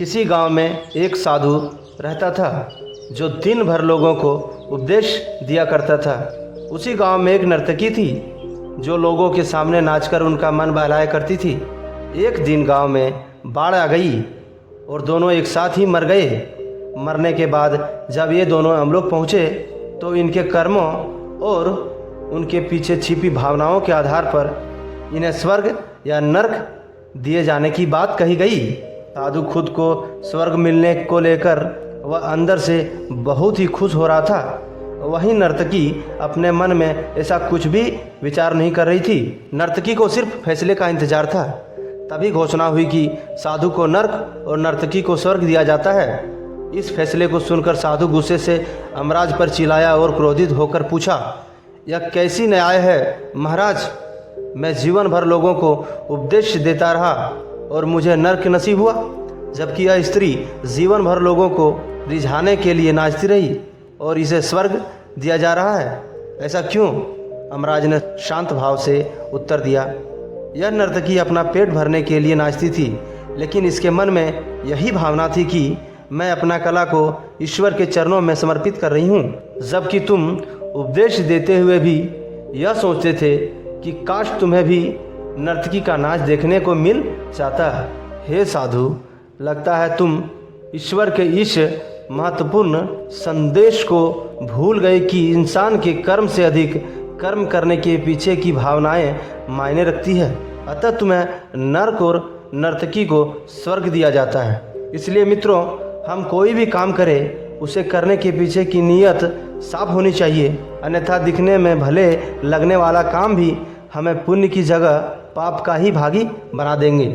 किसी गांव में एक साधु रहता था जो दिन भर लोगों को उपदेश दिया करता था। उसी गांव में एक नर्तकी थी जो लोगों के सामने नाचकर उनका मन बहलाया करती थी। एक दिन गांव में बाढ़ आ गई और दोनों एक साथ ही मर गए। मरने के बाद जब ये दोनों हम लोग पहुँचे तो इनके कर्मों और उनके पीछे छिपी भावनाओं के आधार पर इन्हें स्वर्ग या नर्क दिए जाने की बात कही गई। साधु खुद को स्वर्ग मिलने को लेकर वह अंदर से बहुत ही खुश हो रहा था। वहीं नर्तकी अपने मन में ऐसा कुछ भी विचार नहीं कर रही थी। नर्तकी को सिर्फ फैसले का इंतजार था। तभी घोषणा हुई कि साधु को नर्क और नर्तकी को स्वर्ग दिया जाता है। इस फैसले को सुनकर साधु गुस्से से यमराज पर चिल्लाया और क्रोधित होकर पूछा, यह कैसी न्याय है महाराज? मैं जीवन भर लोगों को उपदेश देता रहा और मुझे नर्क नसीब हुआ, जबकि यह स्त्री जीवन भर लोगों को रिझाने के लिए नाचती रही और इसे स्वर्ग दिया जा रहा है। ऐसा क्यों? यमराज ने शांत भाव से उत्तर दिया, यह नर्तकी अपना पेट भरने के लिए नाचती थी, लेकिन इसके मन में यही भावना थी कि मैं अपना कला को ईश्वर के चरणों में समर्पित कर रही हूँ। जबकि तुम उपदेश देते हुए भी यह सोचते थे कि काश तुम्हें भी नर्तकी का नाच देखने को मिल जाता। हे साधु, लगता है तुम ईश्वर के इस महत्वपूर्ण संदेश को भूल गए कि इंसान के कर्म से अधिक कर्म करने के पीछे की भावनाएं मायने रखती है। अतः तुम्हें नर्क और नर्तकी को स्वर्ग दिया जाता है। इसलिए मित्रों, हम कोई भी काम करें उसे करने के पीछे की नीयत साफ होनी चाहिए, अन्यथा दिखने में भले लगने वाला काम भी हमें पुण्य की जगह पाप का ही भागी बना देंगे।